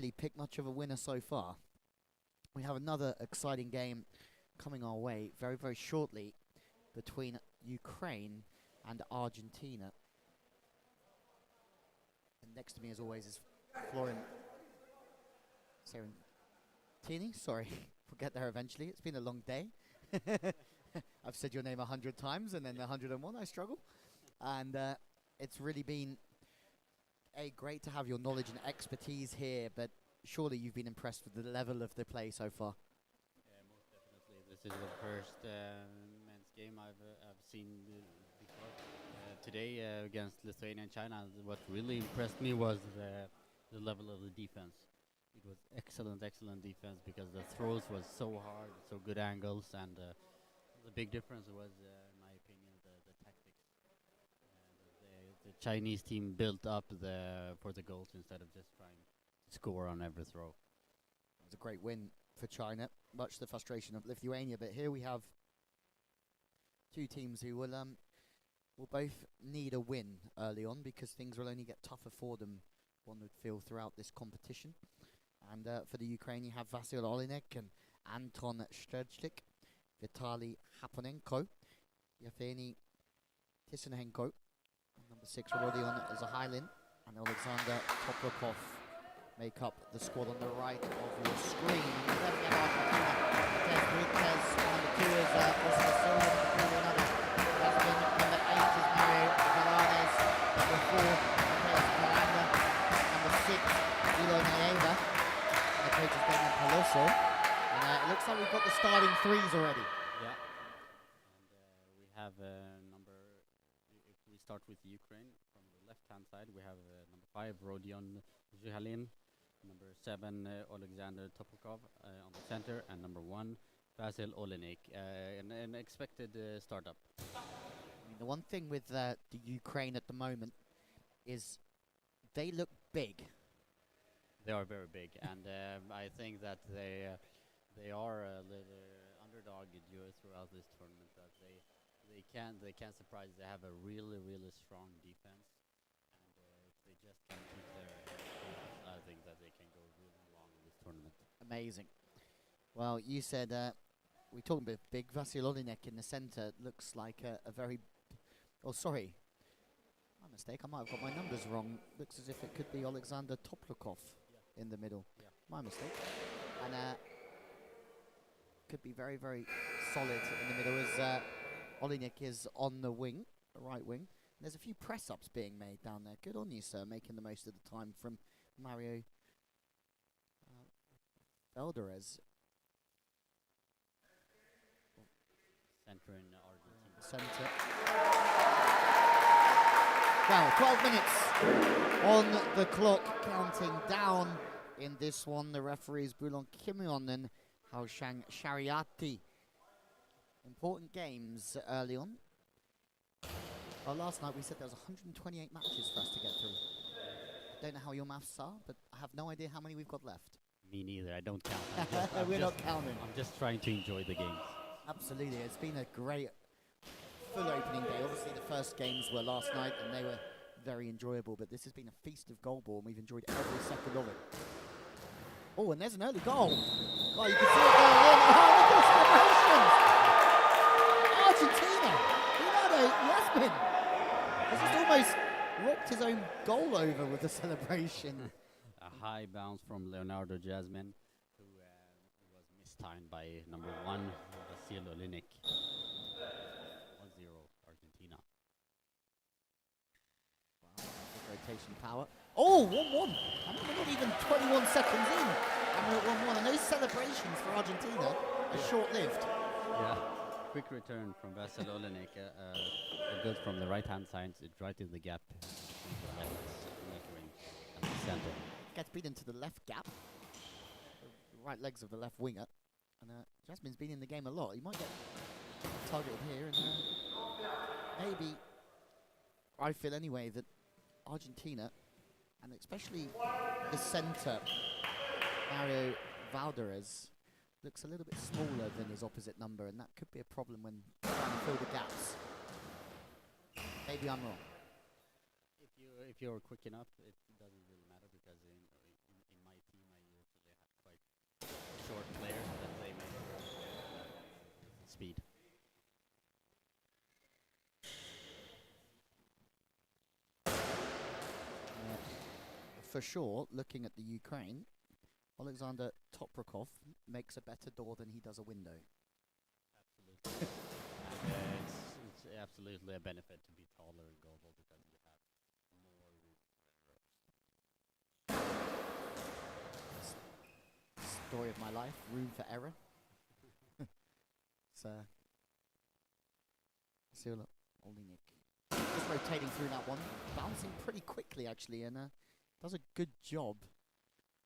really pick much of a winner so far. We have another exciting game coming our way very, very shortly between Ukraine and Argentina. And next to me, as always, is Florian Serentini. Sorry, we'll get there eventually. It's been a long day. I've said your name 100 times, and then 101 I struggle. And it's really been great to have your knowledge and expertise here, but surely you've been impressed with the level of the play so far. Yeah, most definitely. This is the first men's game I've seen before. Today against Lithuania and China, what really impressed me was the level of the defense. It was excellent defense because the throws was so hard, so good angles, and the big difference was, in my opinion, the tactics. The Chinese team built up for the goals instead of just trying to score on every throw. It was a great win for China, much to the frustration of Lithuania. But here we have two teams who will both need a win early on, because things will only get tougher for them, one would feel, throughout this competition. And for the Ukraine, you have Vasyl Olinek and Anton Shterdlik, Vitaly Haponenko, Yevgeny Tisenhenko, number 6 already on as a Highland, and Alexander Toprokov make up the squad on the right of your screen. And then we have Argentina. Tez, number 2 is Oscar Silva, number 3 another. Number 8 is Mario Valares, number 4 Mateus Miranda, number 6 Ilo Nayeva, and the coach is Damian Peloso. And it looks like we've got the starting 3s already. Yeah. And we have if we start with Ukraine, from the left-hand side, we have number 5, Rodion Zhuhalin, number 7, Alexander Topokov on the center, and number 1, Vasyl Olinek, an expected startup. I mean, the one thing with the Ukraine at the moment is they look big. They are very big, and I think that they are the underdog throughout this tournament. That they can surprise. They have a really strong defense, and if they just can keep their heads, I think that they can go really long in this tournament. Amazing. Well, you said we're talking about big. Vasyl Olinek in the center looks like a very. Oh, sorry. My mistake. I might have got my numbers wrong. Looks as if it could be Alexander Toprokov in the middle. Yeah. My mistake. And could be very solid in the middle, as Olinek is on the wing, the right wing. And there's a few press-ups being made down there. Good on you, sir, making the most of the time from Mario Valderez. Center in Argentina. Center. Well, 12 minutes on the clock, counting down in this one. The referees Bulon Kimyon and Haoshang Shariati. Important games early on. Well, last night we said there was 128 matches for us to get through. I don't know how your maths are, but I have no idea how many we've got left. Me neither. I don't count. We're not counting. I'm just trying to enjoy the games. Absolutely. It's been a great full opening day. Obviously, the first games were last night, and they were very enjoyable, but this has been a feast of goal ball, and we've enjoyed every second of it. Oh, and there's an early goal. Oh, you can see it going in. Oh, look at the celebrations! Argentina! Leonardo Yasmin has just almost rocked his own goal over with the celebration. A high bounce from Leonardo Jasmine, who was mistimed by number 1, Vasyl Olinek. 1-0 Argentina. Wow, good rotation power. Oh, 1-1. I mean, we're not even 21 seconds in, and we're at 1-1. And those celebrations for Argentina are short-lived. Yeah. Quick return from Vasyl Olinek. Good from the right-hand side. It's right in the gap between the left wing and the center. Gets beat into the left gap. The right legs of the left winger. And Jasmine's been in the game a lot. He might get targeted here. And maybe, I feel anyway, that Argentina, and especially the center, Mario Valderez, looks a little bit smaller than his opposite number, and that could be a problem when trying to fill the gaps. Maybe I'm wrong. If you're quick enough, it doesn't really matter, because in my team I for sure, looking at the Ukraine, Alexander Toprikov makes a better door than he does a window. Absolutely. And it's absolutely a benefit to be taller in GoalBall because you have more room for error. Story of my life, room for error. So, see Olinik. Just rotating through that one, bouncing pretty quickly actually, and does a good job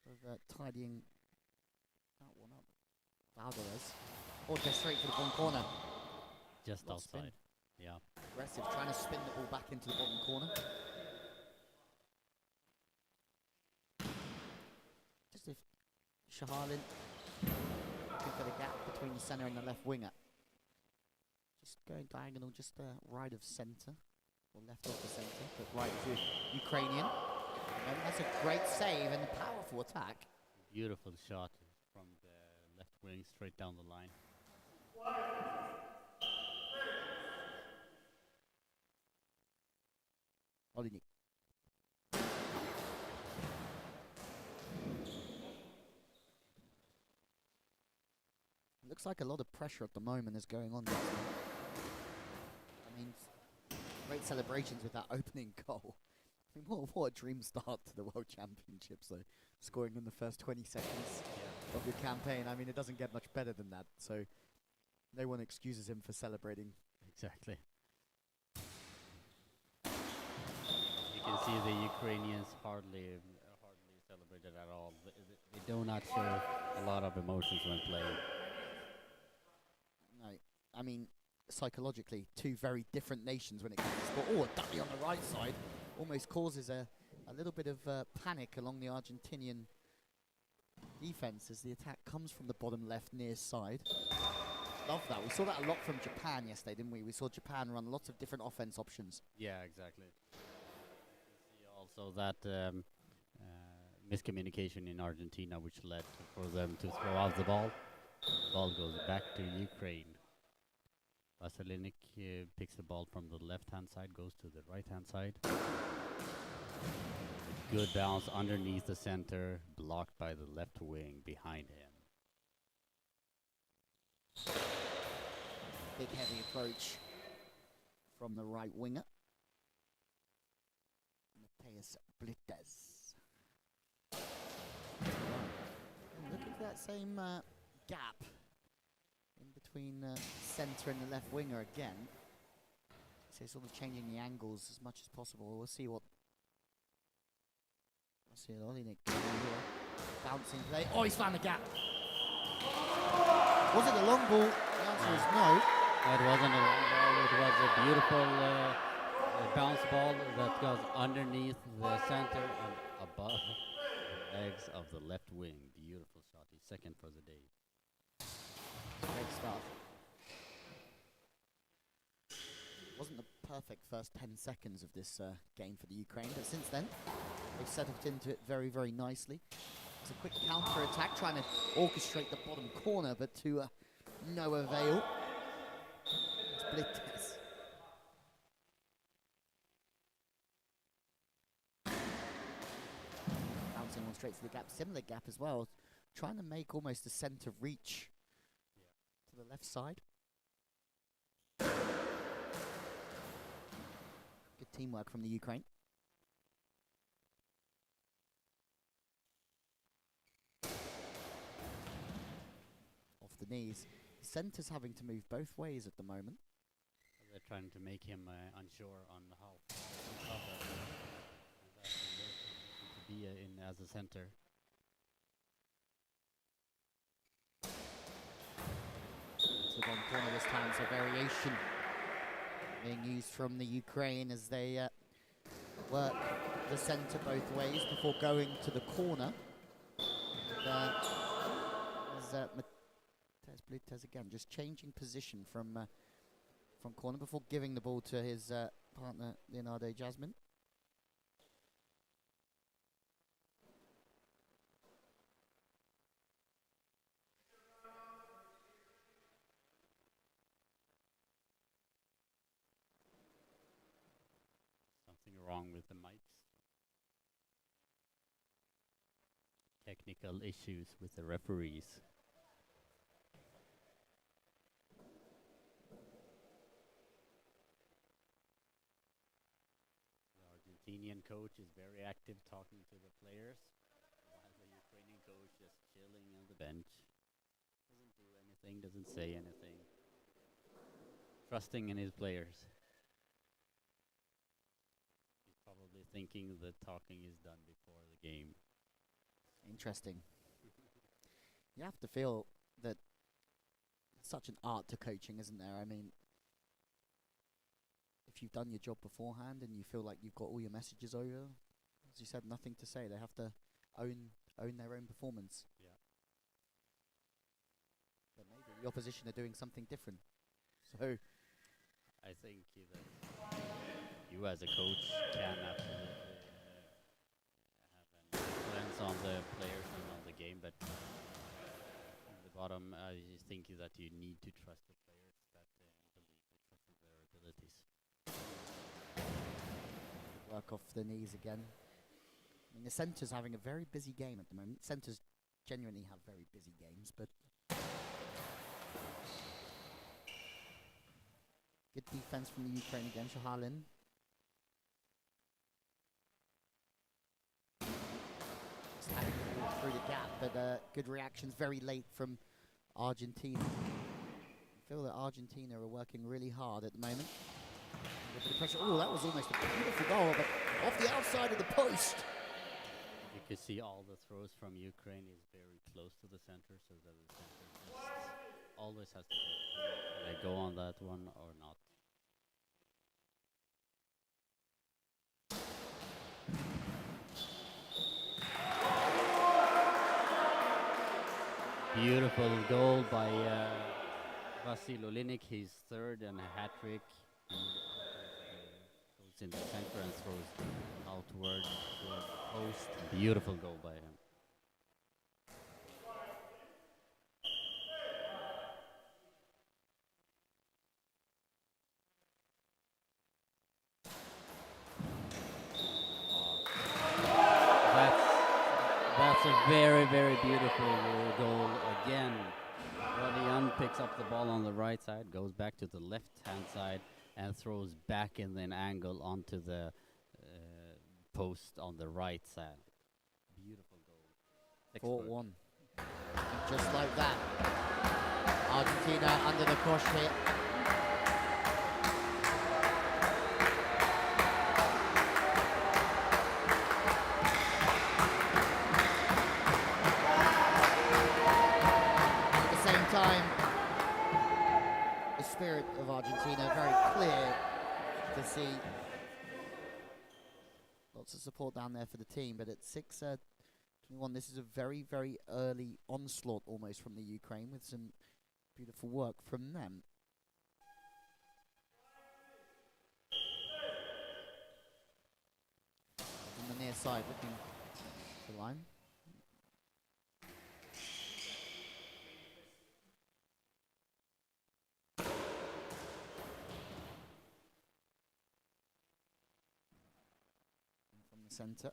of tidying that one up. Valderez. Or just straight for the bottom corner. Just Lot spin. outside. Yeah. Aggressive, trying to spin the ball back into the bottom corner. Just if Shahalin looking for the gap between the centre and the left winger. Just going diagonal, just right of centre. Or left of the centre, but right to Ukrainian. And that's a great save and a powerful attack. Beautiful shot from the left wing straight down the line. Olinik. Looks like a lot of pressure at the moment is going on. I mean, great celebrations with that opening goal. I mean, what a dream start to the World Championships, though. Scoring in the first 20 seconds of your campaign. I mean, it doesn't get much better than that. So, no one excuses him for celebrating. Exactly. You can see the Ukrainians hardly celebrated at all. They do not show a lot of emotions when playing. No, I mean, psychologically, two very different nations when it comes to sport. Oh, a dummy on the right side almost causes a little bit of panic along the Argentinian defense as the attack comes from the bottom left near side. Love that. We saw that a lot from Japan yesterday, didn't we? We saw Japan run lots of different offense options. Yeah, exactly. You see also that miscommunication in Argentina, which led for them to throw out the ball. The ball goes back to Ukraine. Vasilinik picks the ball from the left-hand side, goes to the right-hand side. Good bounce underneath the center, blocked by the left wing behind him. Big heavy approach from the right winger. Matthias Blittes. Looking for that same gap in between centre and the left winger again. So sort of changing the angles as much as possible. We'll see what. We'll see Olinik here. Bouncing play. Oh, he's found the gap. Was it a long ball? The answer is no. It wasn't a long ball. It was a beautiful bounce ball that goes underneath the center and above the legs of the left wing. Beautiful shot. He's second for the day. Great stuff. Wasn't the perfect first 10 seconds of this game for the Ukraine, but since then, they've settled into it very, very nicely. It's a quick counter-attack, trying to orchestrate the bottom corner, but to no avail. It's Blittes. Bouncing one straight to the gap, similar gap as well. Trying to make almost a centre reach to the left side. Good teamwork from the Ukraine. Off the knees. The centre's having to move both ways at the moment. They're trying to make him unsure on how to be in as a center. To the bottom corner this time, so variation being used from the Ukraine as they work the centre both ways before going to the corner. There's Matthias Blittes again, just changing position from corner before giving the ball to his partner Leonardo Jasmine. Something wrong with the mics. technical issues with the referees. The Argentinian coach is very active talking to the players, while the Ukrainian coach just chilling on the bench. Doesn't do anything, doesn't say anything. Trusting in his players. He's probably thinking the talking is done before the game. Interesting. You have to feel that it's such an art to coaching, isn't there? I mean, if you've done your job beforehand and you feel like you've got all your messages over, as you said, nothing to say. They have to own their own performance. Yeah. But maybe the opposition are doing something different. So I think that you as a coach can absolutely have an influence on the players and on the game, but on the bottom, I think that you need to trust the players, that believe and trust in their abilities. work off the knees again. I mean, the centre's having a very busy game at the moment. Centres genuinely have very busy games, but good defense from the Ukraine again, Shahalin. Having to walk through the gap, but good reactions very late from Argentina. I feel that Argentina are working really hard at the moment. A bit of pressure. Oh, that was almost a beautiful goal, but off the outside of the post. You can see all the throws from Ukraine is very close to the center, so that the center just always has to they go on that one or not. Beautiful goal by Vasil Olinik, his third and a hat-trick. Goes in the center and throws outward to the post. Beautiful goal by him. That's a very, very beautiful goal again. Rodion picks up the ball on the right side, goes back to the left-hand side, and throws back in an angle onto the post on the right side. Beautiful goal. 4-1. Just like that. Argentina under the cosh here. Time, the spirit of Argentina very clear to see. Lots of support down there for the team, but at 6-21, this is a very, very early onslaught almost from the Ukraine with some beautiful work from them. On the near side, looking to the line. Center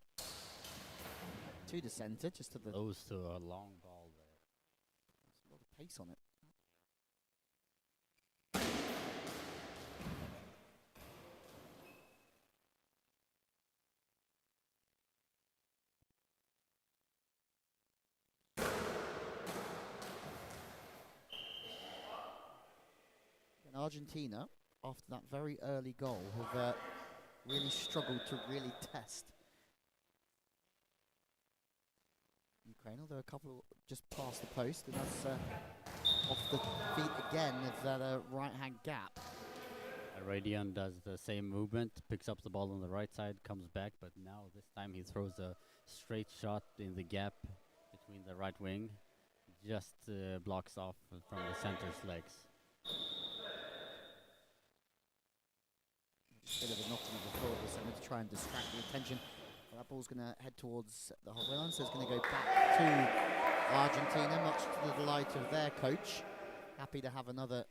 to the center, just to the close to a long ball there. There's a lot of pace on it. And Argentina, after that very early goal, have really struggled to really test Ukraine, although a couple just past the post, and that's off the feet again of that right-hand gap. Radion does the same movement, picks up the ball on the right side, comes back, but now this time he throws a straight shot in the gap between the right wing, just blocks off from the center's legs. Bit of a knocking of the floor of the center to try and distract the attention. Well, that ball's going to head towards the halfway line, so it's going to go back to Argentina, much to the delight of their coach. Happy to have another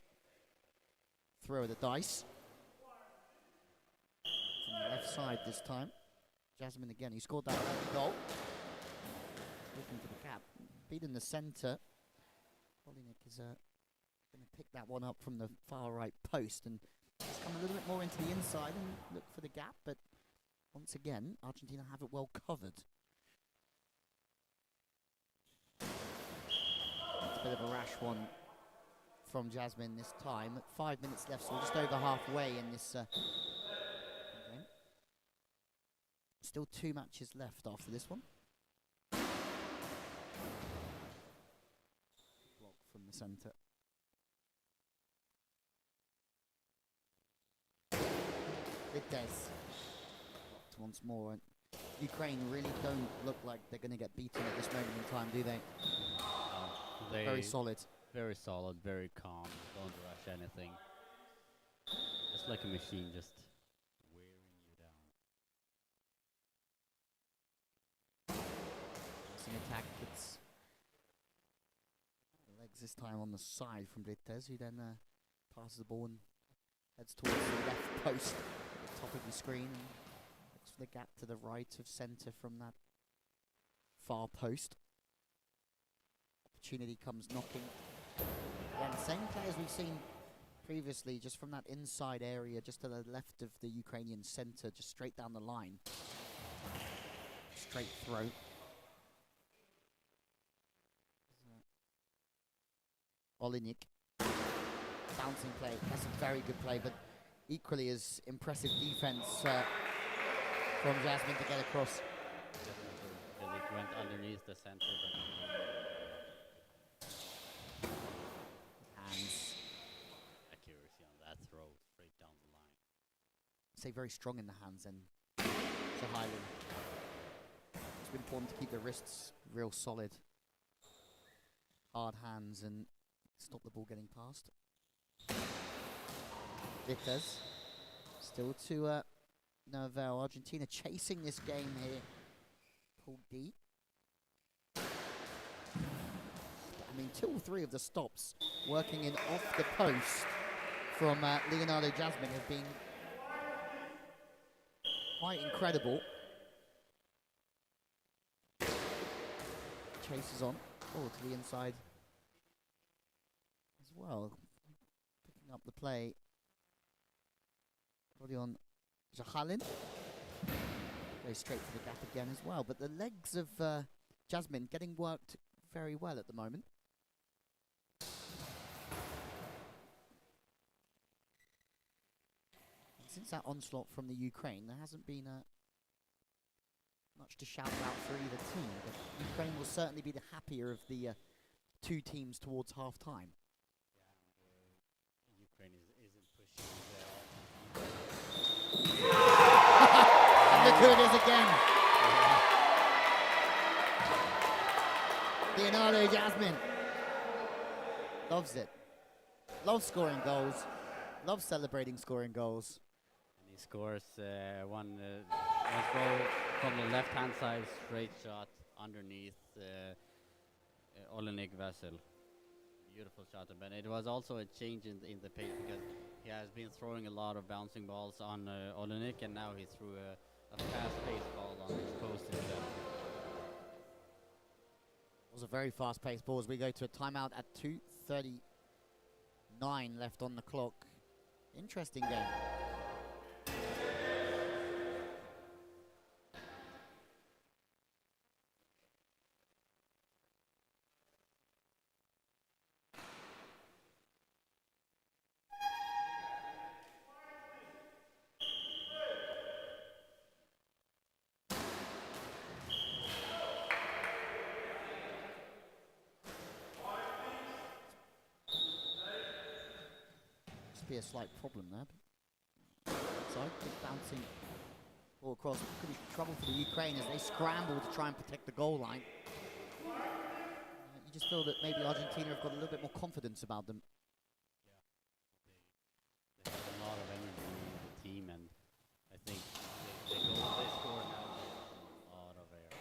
throw of the dice. From the left side this time. Jasmine again, he scored that early goal. Looking for the speed in the centre. Olinik is going to pick that one up from the far right post and just come a little bit more into the inside and look for the gap, but once again, Argentina have it well covered. It's a bit of a rash one from Jasmine this time. 5 minutes left, so we're just over halfway in this game. Still 2 matches left after this one. Block from the centre. Vitesse. Blocked once more. And Ukraine really don't look like they're going to get beaten at this moment in time, do they? Very solid. Very solid, very calm. Don't rush anything. Just like a machine, just wearing you down. It's an attack that's legs this time on the side from Vitesse, who then passes the ball and heads towards the left post at the top of the screen and looks for the gap to the right of centre from that far post. Opportunity comes knocking. Again, same players we've seen previously, just from that inside area, just to the left of the Ukrainian centre, just straight down the line. Straight throw. Olinik. Bouncing play. That's a very good play, but equally as impressive defense from Jasmine to get across. Definitely. It went underneath the center, but hands. Accuracy on that throw, straight down the line. Say very strong in the hands and to Highland. It's important to keep the wrists real solid. Hard hands and stop the ball getting past. Vitesse still to no avail. Argentina chasing this game here. Pulled deep. I mean, 2 or 3 of the stops working in off the post from Leonardo Jasmine have been quite incredible. Chases on. Oh, to the inside as well. Picking up the play. Rodion Zahalin. Goes straight for the gap again as well. But the legs of Jasmine getting worked very well at the moment. And since that onslaught from the Ukraine, there hasn't been much to shout about for either team. But Ukraine will certainly be the happier of the 2 teams towards half-time. Yeah, Ukraine isn't pushing And look who it is again. Leonardo Jasmine. Loves it. Loves scoring goals. Loves celebrating scoring goals. And he scores one goal from the left-hand side, straight shot underneath Olenek Vasil. Beautiful shot, but it was also a change in the pace because he has been throwing a lot of bouncing balls on Olenek, and now he threw a fast-paced ball on his post instead. It was a very fast-paced ball as we go to a timeout at 2:39 left on the clock. Interesting game. Be a slight problem there. Outside, big bouncing ball across. Could be trouble for the Ukraine as they scramble to try and protect the goal line. You just feel that maybe Argentina have got a little bit more confidence about them. They have a lot of energy in the team, and I think they score now with a lot of air.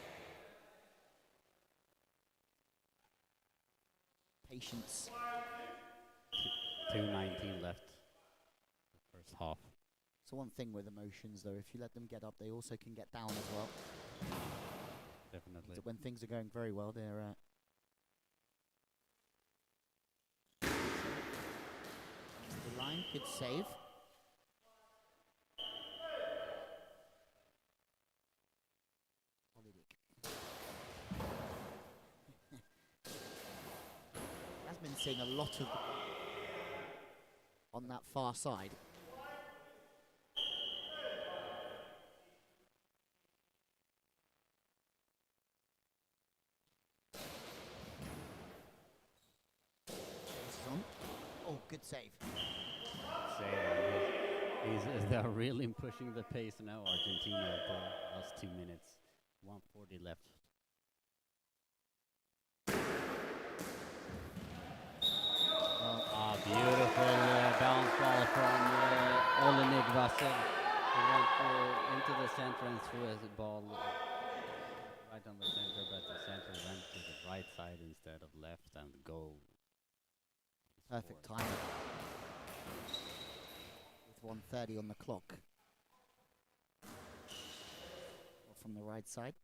Patience. 2:19 left. First half. So one thing with emotions, though, if you let them get up, they also can get down as well. Definitely. So when things are going very well, they're Good save. Has been seeing a lot of on that far side. Oh, good save. They're really pushing the pace now, Argentina, the last 2 minutes. 1:40 left. Beautiful bounce ball from Olenik Vasil. He went into the center and threw a ball right on the center, but the center went to the right side instead of left, and goal. Perfect timing. With 1:30 on the clock. From the right side.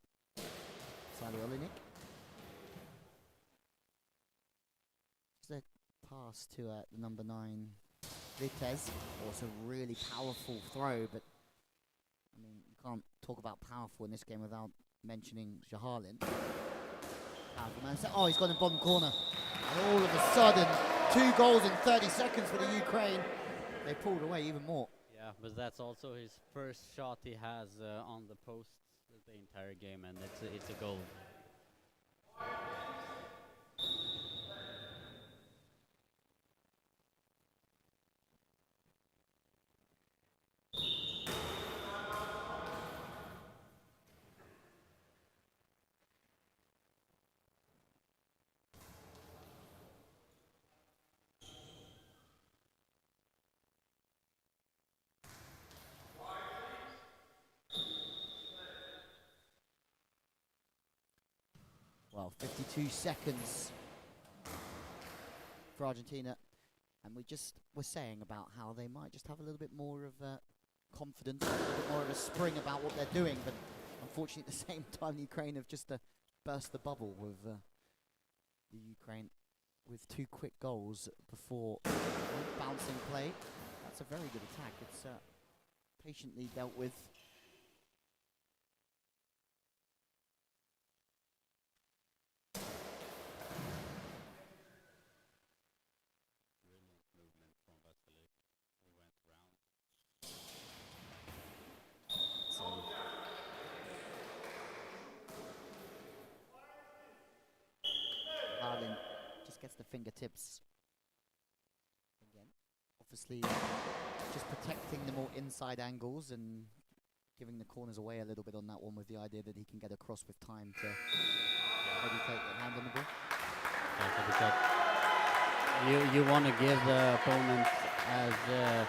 Sally Olenik. Just a pass to the number 9, Vitez. Also really powerful throw, but I mean, you can't talk about powerful in this game without mentioning Shahalin. Oh, he's got in bottom corner. And all of a sudden, 2 goals in 30 seconds for the Ukraine. They pulled away even more. Yeah, but that's also his first shot he has on the post the entire game, and it's a goal. Well, 52 seconds for Argentina. And we just were saying about how they might just have a little bit more of confidence, a little bit more of a spring about what they're doing. But unfortunately, at the same time, Ukraine have just burst the bubble with the Ukraine with 2 quick goals before bouncing play. That's a very good attack. It's patiently dealt with. Just gets the fingertips again. Obviously, just protecting the more inside angles and giving the corners away a little bit on that one, with the idea that he can get across with time to maybe take the hand on the ball. You want to give the opponent as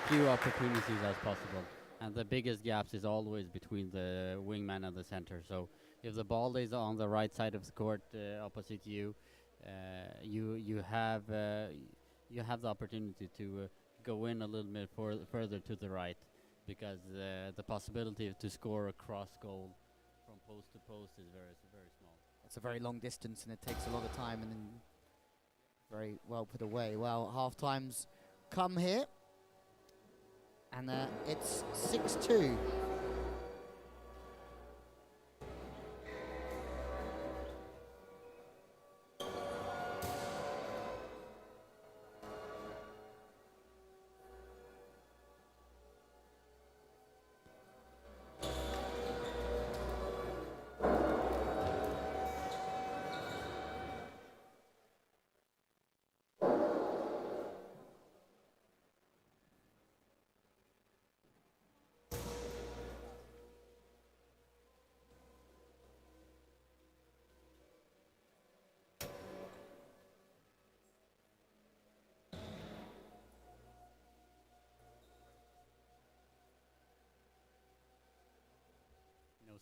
few opportunities as possible, and the biggest gaps is always between the wingman and the center. So if the ball is on the right side of the court opposite you, you have the opportunity to go in a little bit further to the right, because the possibility to score a cross goal from post to post is very small. It's a very long distance, and it takes a lot of time, and then very well put away. Well, half time's come here, and it's 6-2.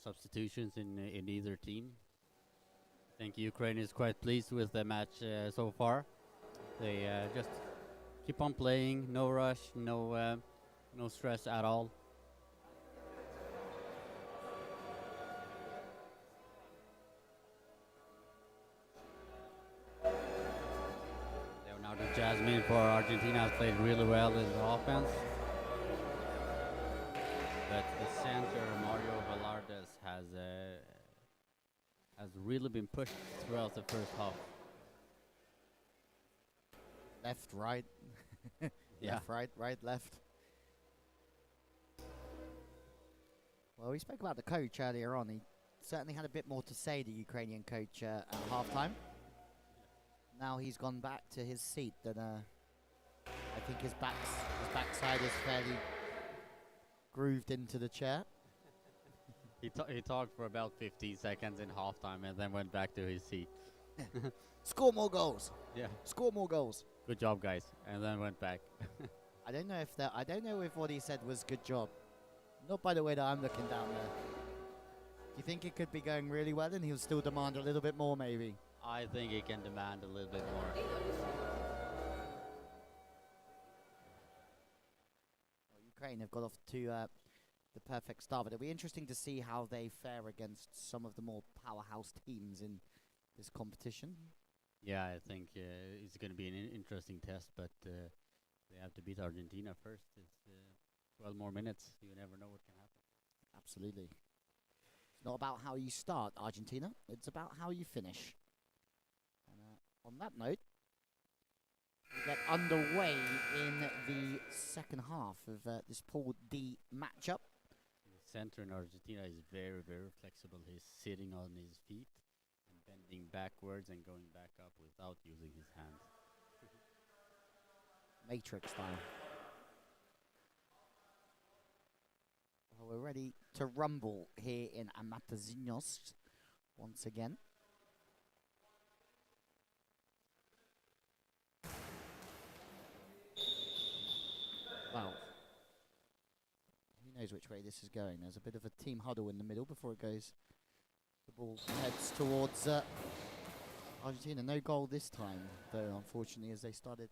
Substitutions in either team. I think Ukraine is quite pleased with the match so far. They just keep on playing, no rush, no stress at all. Now the Jasmine for Argentina has played really well in the offense. But the center, Mario Velardes, has really been pushed throughout the first half. Left, right. Yeah. Left, right, right, left. Well, we spoke about the coach earlier on. He certainly had a bit more to say, the Ukrainian coach, at halftime. Now he's gone back to his seat. And I think his backside is fairly grooved into the chair. He talked for about 15 seconds in halftime and then went back to his seat. Score more goals. Yeah. Score more goals. Good job, guys. And then went back. I don't know if what he said was good job. Not by the way that I'm looking down there. Do you think it could be going really well and he'll still demand a little bit more, maybe? I think he can demand a little bit more. Well, Ukraine have got off to the perfect start, but it'll be interesting to see how they fare against some of the more powerhouse teams in this competition. Yeah, I think it's going to be an interesting test, but they have to beat Argentina first. It's 12 more minutes. You never know what can happen. Absolutely. It's not about how you start, Argentina. It's about how you finish. And on that note, we get underway in the second half of this Pool D matchup. The center in Argentina is very, very flexible. He's sitting on his feet and bending backwards and going back up without using his hands. Matrix style. Well, we're ready to rumble here in Amatazinhos once again. Well, who knows which way this is going. There's a bit of a team huddle in the middle before it goes. The ball heads towards Argentina. No goal this time, though, unfortunately, as they started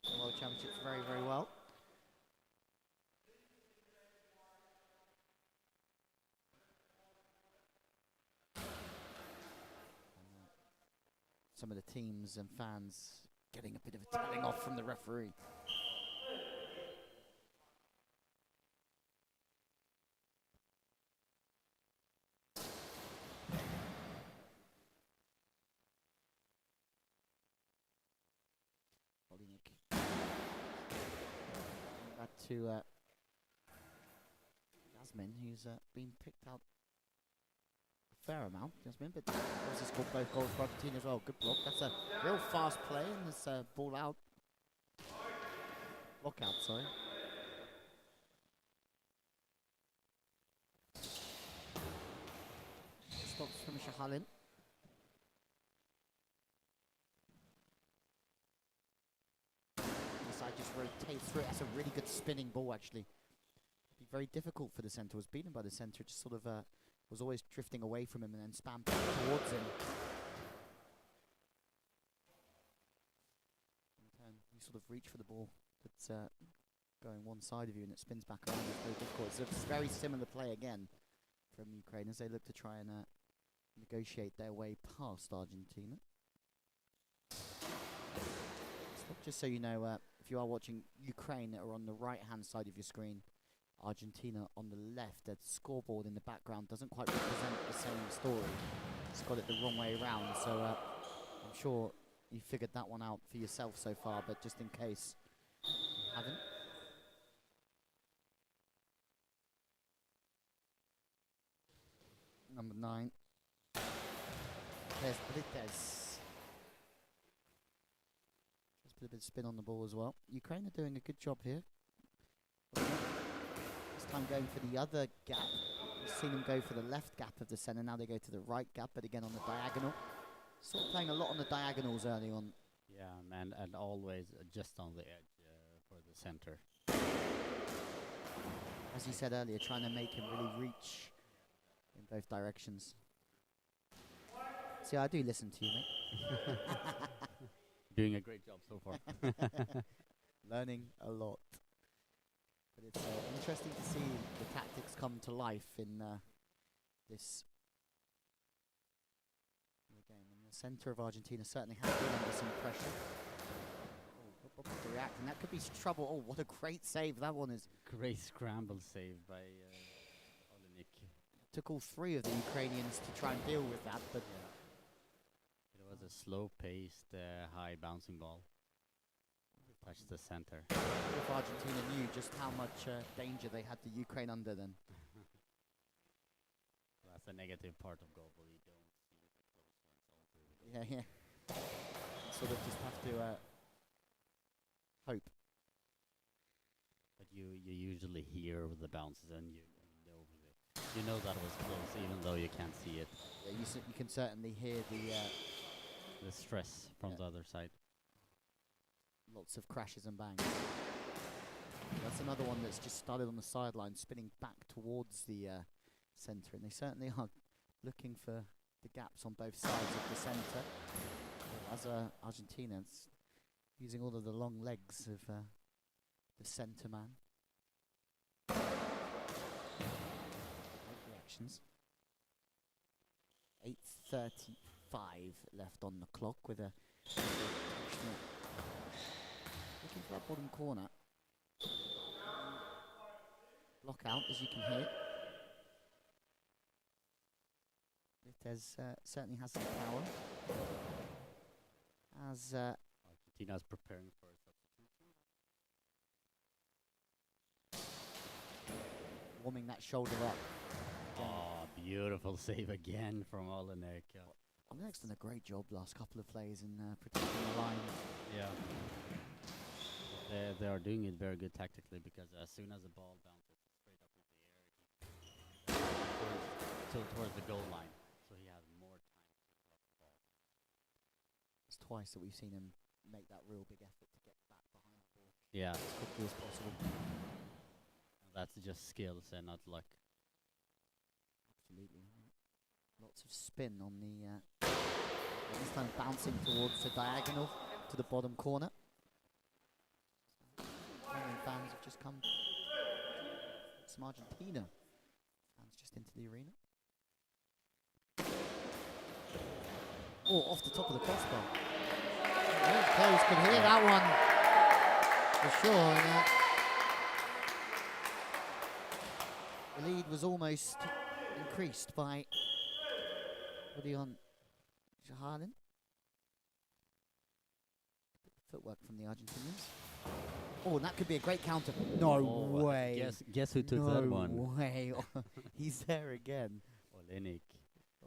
the World Championships very, very well. Some of the teams and fans getting a bit of a telling off from the referee. Back to Jasmine, who's been picked out a fair amount, Jasmine, but also scored both goals for Argentina as well. Good block. That's a real fast play, and this ball out. Block out, sorry. Stops from Shahalin. Just rotates through it. That's a really good spinning ball, actually. Be very difficult for the centre. Was beaten by the centre. Just sort of was always drifting away from him and then spam back towards him. You sort of reach for the ball that's going one side of you and it spins back around. It's very difficult. It's a very similar play again from Ukraine as they look to try and negotiate their way past Argentina. Just so you know, if you are watching Ukraine, that are on the right-hand side of your screen, Argentina on the left. That scoreboard in the background doesn't quite represent the same story. It's got it the wrong way around, so I'm sure you figured that one out for yourself so far, but just in case you haven't. Number 9. There's Brites. Put a bit of spin on the ball as well. Ukraine are doing a good job here. This time going for the other gap. We've seen them go for the left gap of the centre. Now they go to the right gap, but again on the diagonal. Sort of playing a lot on the diagonals early on. Yeah, and always just on the edge for the center. As you said earlier, trying to make him really reach in both directions. See, I do listen to you, mate. Doing a great job so far. Learning a lot. But it's interesting to see the tactics come to life in this game. And the centre of Argentina certainly has been under some pressure. Oh, Proper to react, and that could be trouble. Oh, what a great save that one is. Great scramble save by Olenik. Took all three of the Ukrainians to try and deal with that, but It was a slow-paced, high bouncing ball. Touched the center. if Argentina knew just how much danger they had the Ukraine under, then That's the negative part of GoalBall. You don't see the close ones all through. yeah. You sort of just have to hope. But you usually hear the bounces and you know that was close, even though you can't see it. Yeah, you can certainly hear The stress from the other side. lots of crashes and bangs. That's another one that's just started on the sideline, spinning back towards the centre, and they certainly are looking for the gaps on both sides of the centre. As Argentina's using all of the long legs of the centre man. Great reactions. 8:35 left on the clock with a looking for that bottom corner. Block out, as you can hear. Vitez certainly has some power. As Argentina's preparing for a substitution. warming that shoulder up. Oh, beautiful save again from Olenek. Olenek's done a great job last couple of plays in protecting the line. Yeah. They are doing it very good tactically, because as soon as the ball bounces straight up in the air, towards the goal line, so he has more time to block the ball. It's twice that we've seen him make that real big effort to get back behind the ball Yeah, as quickly as possible. and that's just skills and not luck. Absolutely. Lots of spin on the this time bouncing towards the diagonal to the bottom corner. Fans have just come. Some Argentina fans just into the arena. Oh, off the top of the crossbar. Very close, could hear that one for sure. And, the lead was almost increased by Rodion Jahalin. Footwork from the Argentinians. Oh, and that could be a great counter. No way. Guess who took that one? No way. He's there again. Olenik.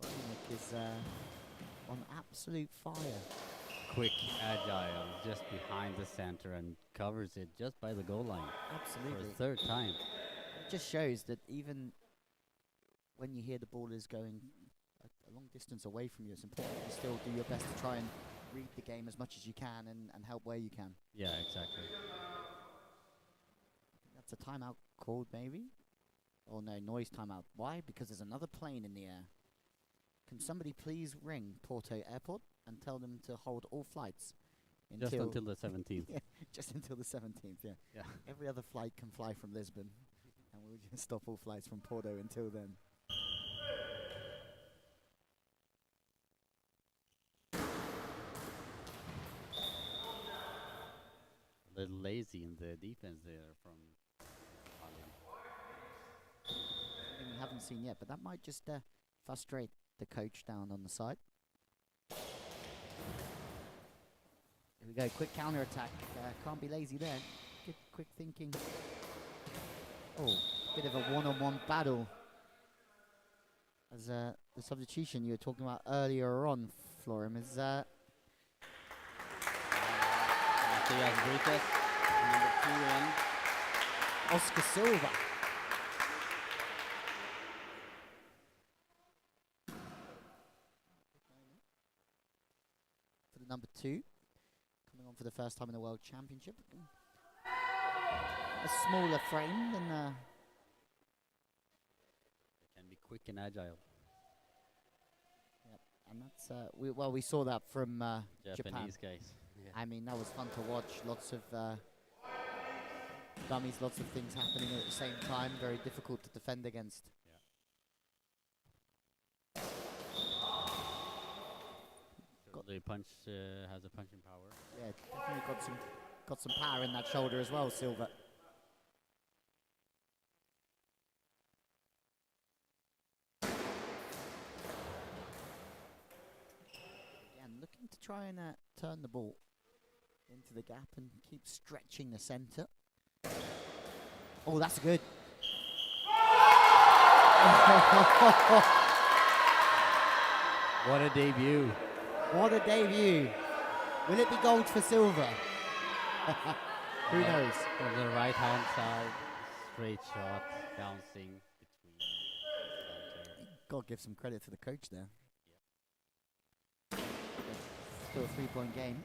Olenik is on absolute fire. Quick, agile, just behind the center and covers it just by the goal line Absolutely. for the third time. It just shows that even when you hear the ball is going a long distance away from you, it's important that you still do your best to try and read the game as much as you can and help where you can. Yeah, exactly. That's a timeout called, maybe? Oh no, noise timeout. Why? Because there's another plane in the air. Can somebody please ring Porto Airport and tell them to hold all flights Just until the 17th. yeah, just until the 17th, yeah. Yeah. Every other flight can fly from Lisbon, and we'll just stop all flights from Porto until then. A little lazy in the defense there from Holland. Something we haven't seen yet, but that might just frustrate the coach down on the side. Here we go, quick counter attack. Can't be lazy there. Good quick thinking. Oh, bit of a one-on-one battle. As the substitution you were talking about earlier on, Florim, is Matthias Brites, number 2 in. Oscar Silva. For the number 2, coming on for the first time in the World Championship. A smaller frame than Can be quick and agile. yep, and that's we saw that from Japan. Japanese guys. Yeah. I mean, that was fun to watch. Lots of dummies, lots of things happening at the same time. Very difficult to defend against. So the punch has a punching power. Yeah, definitely got some power in that shoulder as well, Silva. Again, looking to try and turn the ball into the gap and keep stretching the center. Oh, that's good. What a debut. What a debut. Will it be gold for Silva? Who knows? From the right hand side, straight shot, bouncing between center. Got to give some credit to the coach there. Still a 3-point game.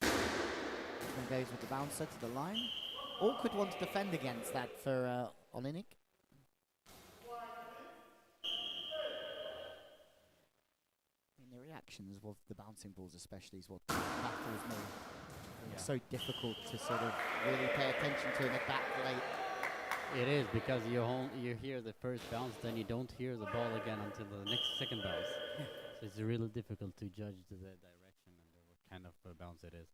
And goes with the bouncer to the line. Awkward one to defend against that for Olinik. The reactions of the bouncing balls especially is what baffles me. It's so difficult to sort of really pay attention to in the back late. It is, because you hear the first bounce, then you don't hear the ball again until the next second bounce. So it's really difficult to judge the direction and what kind of bounce it is.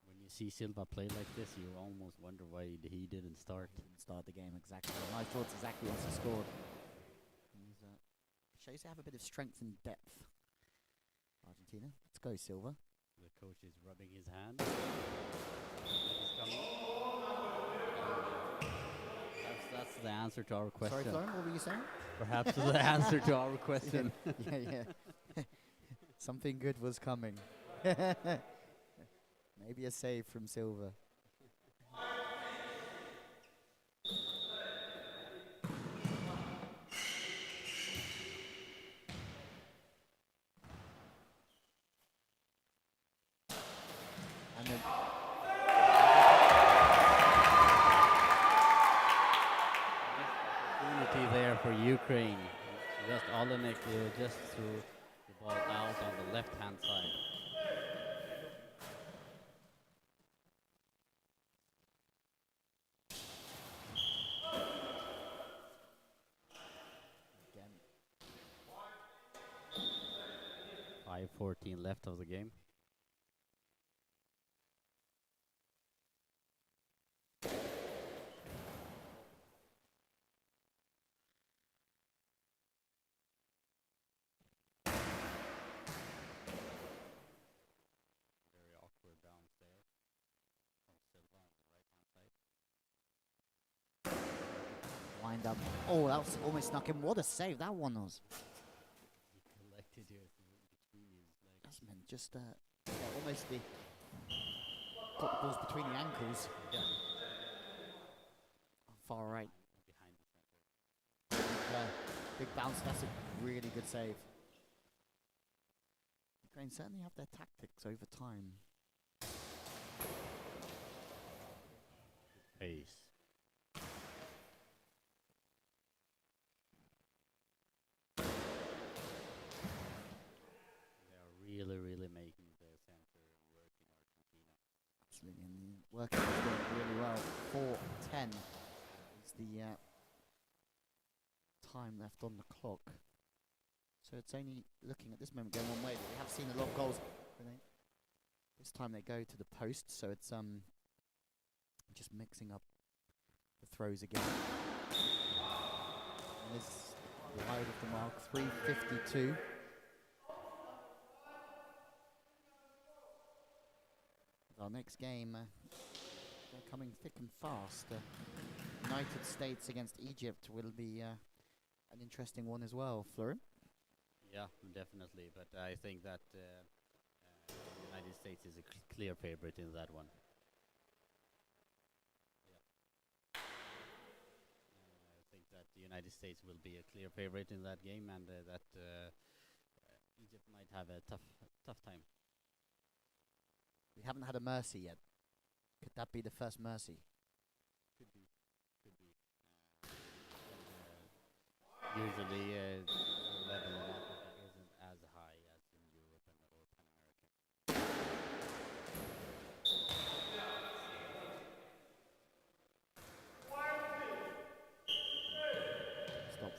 When you see Silva play like this, you almost wonder why he didn't start. Start the game, exactly. And I thought exactly once he scored. Shows they have a bit of strength and depth. Argentina. Let's go, Silva. The coach is rubbing his hand. He's coming. That's the answer to our question. Sorry, Florian, what were you saying? Perhaps the answer to our question. Yeah. Something good was coming. Maybe a save from Silva. And then Opportunity there for Ukraine. Just Olenek just threw the ball out on the left-hand side. again, 5:14 left of the game. Very awkward bounce there from Silva on the right-hand side. wind up. Oh, that was almost snuck him. What a save that one was. He collected it between his legs. That's meant just almost got the balls between the ankles. Yeah. Far right. Behind the center. Big bounce. That's a really good save. Ukraine certainly have their tactics over time. Pace. They are really making the center work in Argentina. Absolutely, and the working is doing really well. 4:10 is the time left on the clock. So it's only looking at this moment going one way, but we have seen a lot of goals. This time they go to the post, so it's just mixing up the throws again. And this wide of the mark, 3:52. Our next game, they're coming thick and fast. United States against Egypt will be an interesting one as well, Florian. Yeah, definitely. But I think that United States is a clear favorite in that one. Yeah. I think that the United States will be a clear favorite in that game, and that Egypt might have a tough time. We haven't had a mercy yet. Could that be the first mercy? Could be. Usually, the level of Africa isn't as high as in Europe or Pan American.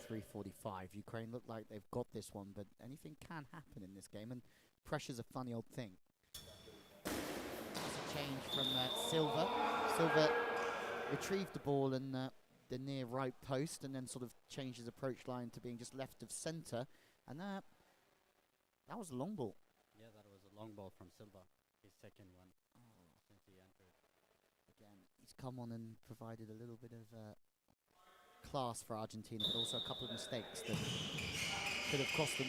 3:45. Ukraine look like they've got this one, but anything can happen in this game, and pressure's a funny old thing. That's a change from Silva. Silva retrieved the ball in the near right post, and then sort of changed his approach line to being just left of centre, and that was a long ball. Yeah, that was a long ball from Silva, his second one since he entered. Again, he's come on and provided a little bit of class for Argentina, but also a couple of mistakes that could have cost them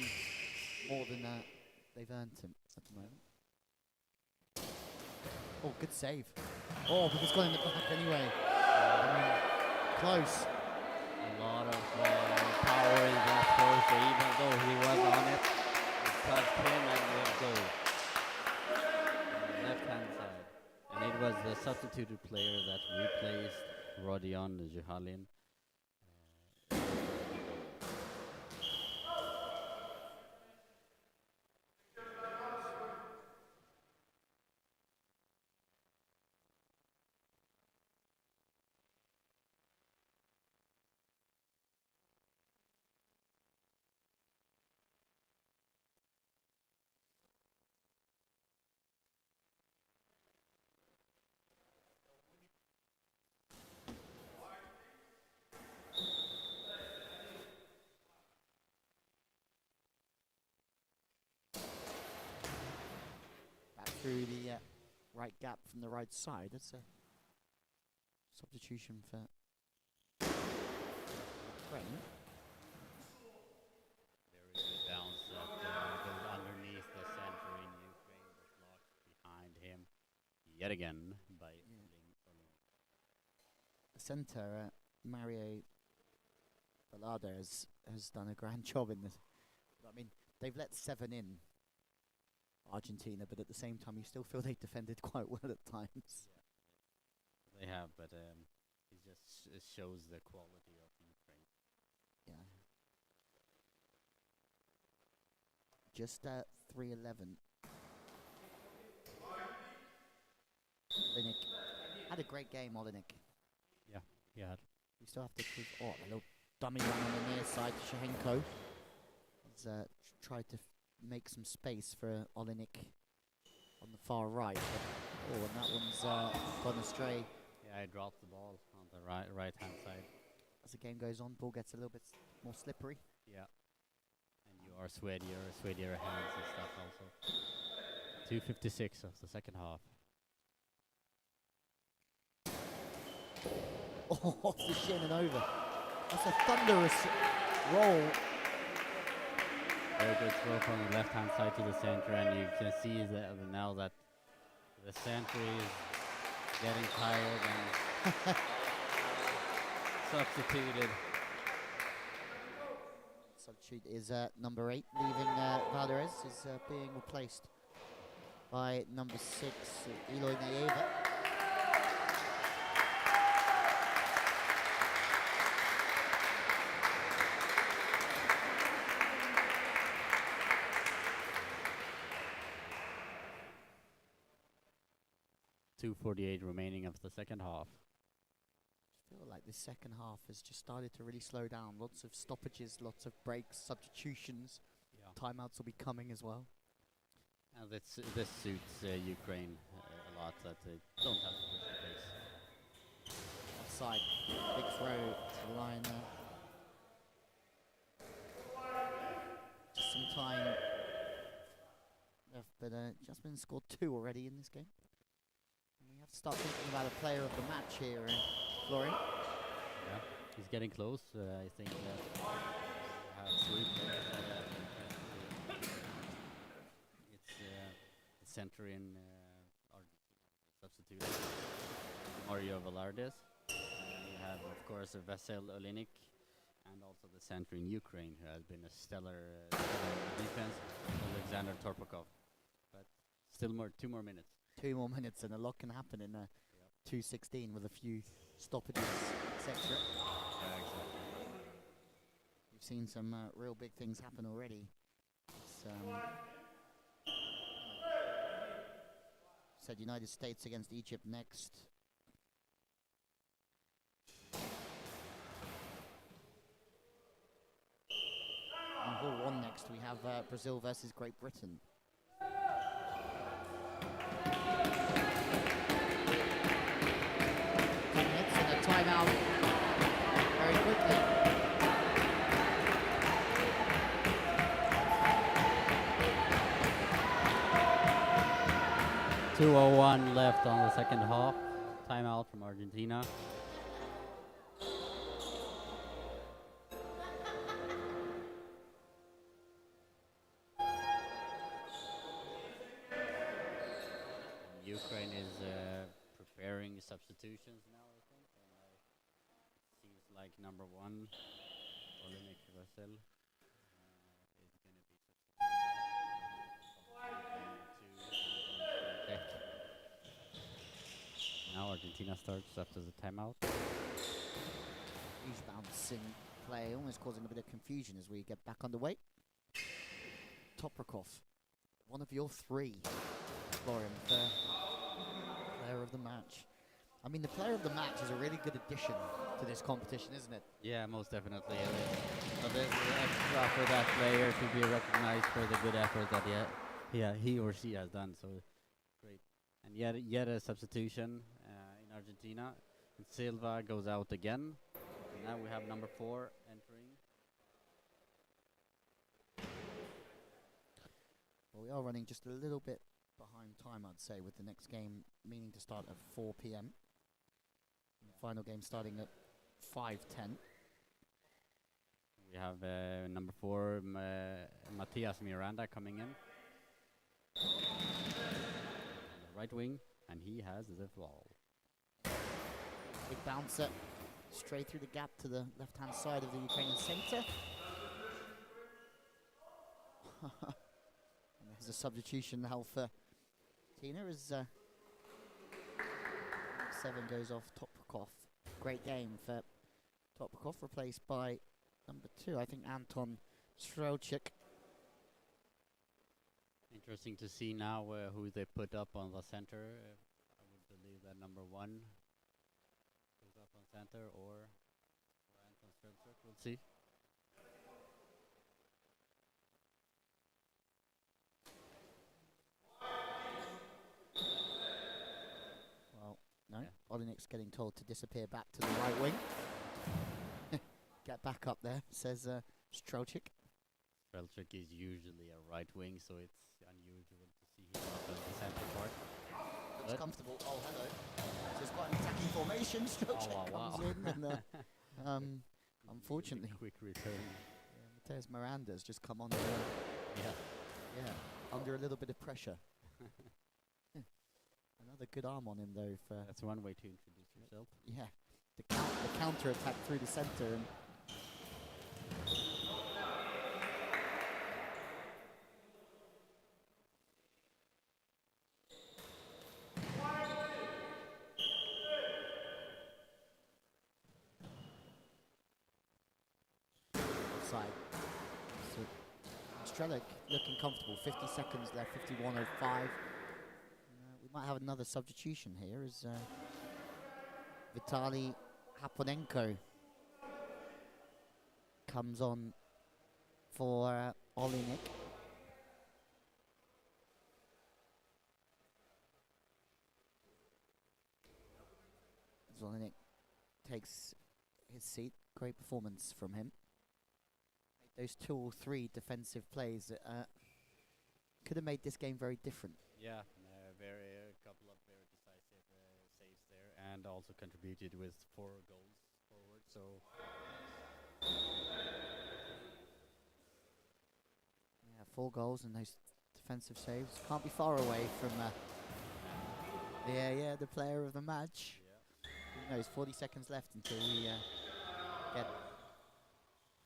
more than they've earned him at the moment. Oh, good save. Oh, but it's gone in the back anyway. I mean, close. A lot of power in that throw, even though he was on it, it touched him and let go. On the left-hand side. And it was the substituted player that replaced Rodion Juhalin. Through the right gap from the right side. That's a substitution for Ukraine. Very good bounce that goes underneath the center in Ukraine, but blocked behind him yet again by The centre, Mario Balada, has done a grand job in this. I mean, they've let 7 in, Argentina, but at the same time you still feel they defended quite well at times. Yeah. They have, but it just shows the quality of Ukraine. Yeah. Just 3:11. Olinik had a great game, Olinik. Yeah, he had. We still have to prove. Oh, a little dummy one on the near side to Shahenko. He's tried to make some space for Olinik on the far right. But, and that one's gone astray. Yeah, he dropped the ball on the right-hand side. As the game goes on, ball gets a little bit more slippery. Yeah. And you are sweatier hands and stuff also. 2:56 of the second half. Oh, off the shin and over. That's a thunderous roll. Very good throw from the left-hand side to the center, and you can see that now that the center is getting tired and substituted. Substitute is number 8, leaving Valdez is being replaced by number 6, Eloy Nayeva. .248 remaining of the second half. I feel like this second half has just started to really slow down. Lots of stoppages, lots of breaks, substitutions. Yeah. Timeouts will be coming as well. And this suits Ukraine a lot, that they don't have to push the pace. Offside, big throw to the line there. Just some time left, but Jasmine scored 2 already in this game. And we have to start thinking about a player of the match here, Florian. Yeah, he's getting close. I think that we have 3 players that it's the center in Argentina substitute Mario Velardes. You have, of course, Vasil Olinik, and also the center in Ukraine, who has been a stellar defense, Alexander Torpakov. But still 2 more minutes. 2 more minutes and a lot can happen in 2:16 with a few stoppages, etc. Yeah, exactly. We've seen some real big things happen already. Said United States against Egypt next. Hall 1 next, we have Brazil versus Great Britain. 2 minutes and a timeout very quickly. 2:01 left on the second half. Timeout from Argentina. Ukraine is preparing substitutions now, I think. It seems like number 1, Olinik Vassell, is going to be substituted. Now Argentina starts after the timeout. Huge bouncing play, almost causing a bit of confusion as we get back underway. Toprakov, one of your 3, Florian, the player of the match. I mean, the player of the match is a really good addition to this competition, isn't it? Yeah, most definitely. But there's extra for that player to be recognized for the good effort that he or she has done. So great. And yet a substitution in Argentina. And Silva goes out again. And now we have number 4 entering. Well, we are running just a little bit behind time, I'd say, with the next game meaning to start at 4 p.m. The final game starting at 5:10. We have number 4, Matias Miranda, coming in. On the right wing, and he has the ball. Big bouncer, straight through the gap to the left-hand side of the Ukrainian centre. And there's a substitution now for Tina as 7 goes off Toprakov. Great game for Toprakov, replaced by number 2, I think Anton Strelchik. Interesting to see now who they put up on the center. I would believe that number 1 goes up on center, or Anton Strelchik. We'll see. No, Olinik's getting told to disappear back to the right wing. Get back up there, says Strelchik. Strelchik is usually a right wing, so it's unusual to see him up in the center part. Looks comfortable. Oh, hello. So it's quite an attacking formation. Strelchik comes in, and unfortunately, quick return. Matias Miranda's just come on. Under a little bit of pressure. Another good arm on him, though. That's one way to introduce yourself. Yeah, the counter attack through the center. And offside. So Strelchik looking comfortable. 50 seconds left. 51:05. We might have another substitution here as Vitaly Haponenko comes on for Olinik. Olinik takes his seat. Great performance from him. Those 2 or 3 defensive plays that could have made this game very different. Yeah. A couple of very decisive saves there, and also contributed with 4 goals forward. So yeah, 4 goals and those defensive saves. Can't be far away from the player of the match. Yeah. Who knows? 40 seconds left until we get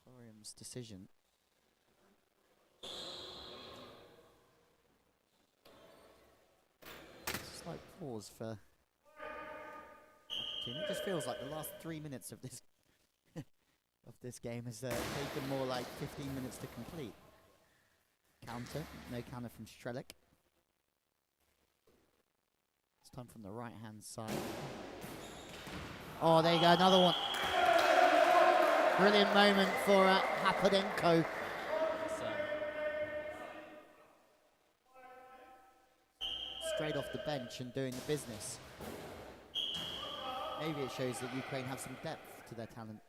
Florian's decision. Slight pause for Argentina. It just feels like the last 3 minutes of this of this game has taken more like 15 minutes to complete. Counter, no counter from Strelchik. This time from the right-hand side. Oh, there you go, another one. Brilliant moment for Haponenko. straight off the bench and doing the business. Maybe it shows that Ukraine have some depth to their talent.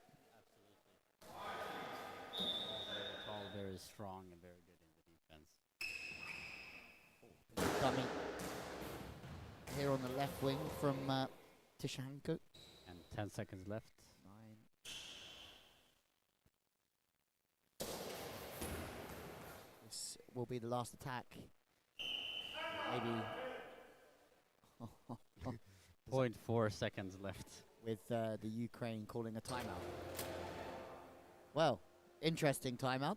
Absolutely. All very strong and very good in the defense. Dummy here on the left wing from Tishanko. And 10 seconds left. 9. This will be the last attack. Maybe 0.4 seconds left. with the Ukraine calling a timeout. Well, interesting timeout.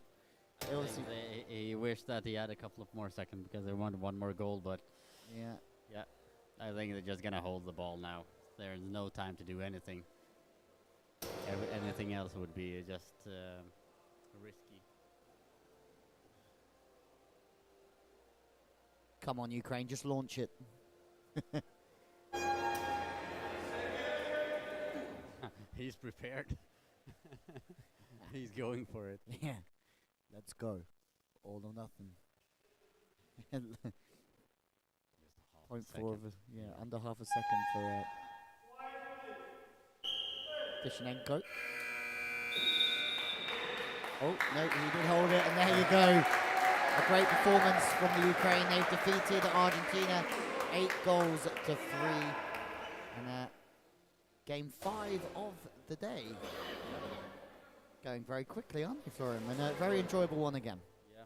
I think he wished that he had a couple of more seconds because they wanted one more goal, but Yeah. I think they're just gonna hold the ball now. There's no time to do anything. Anything else would be just risky. Come on, Ukraine, just launch it. He's prepared. He's going for it. Yeah. Let's go. All or nothing. Just a half a 0.4 of second. under half a second for Tishanenko. Oh, no, he did hold it, and there you go. A great performance from the Ukraine. They've defeated Argentina 8 goals to 3. And game 5 of the day. Going very quickly, aren't they, Florian? And a very enjoyable one again. Yeah.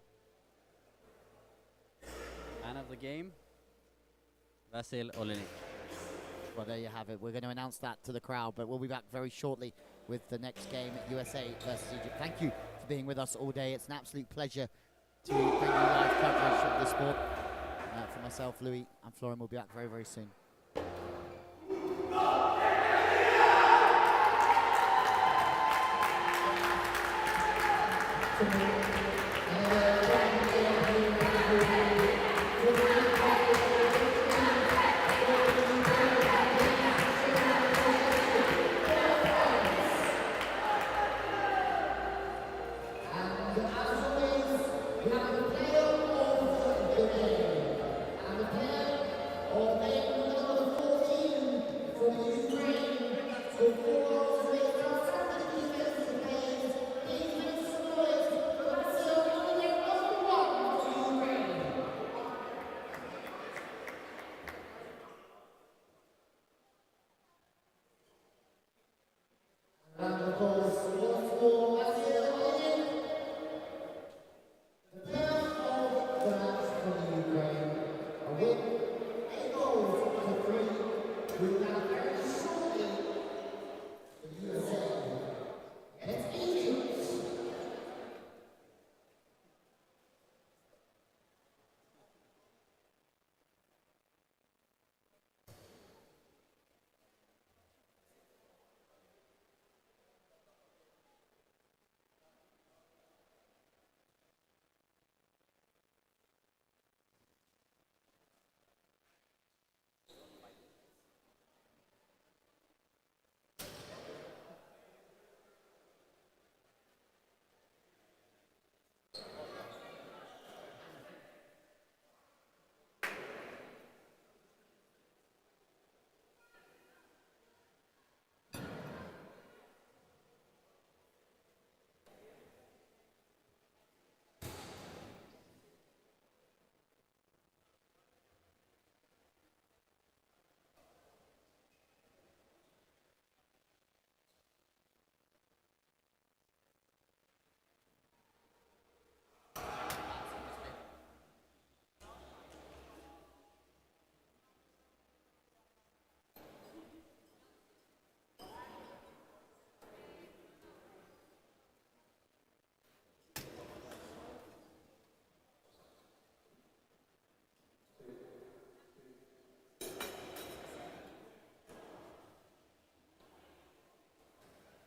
Man of the game, Vasil Olenik. Well, there you have it. We're going to announce that to the crowd, but we'll be back very shortly with the next game, USA versus Egypt. Thank you for being with us all day. It's an absolute pleasure to bring you live coverage of the sport. For myself, Louis, and Florian will be back very, very soon. And of course, once more,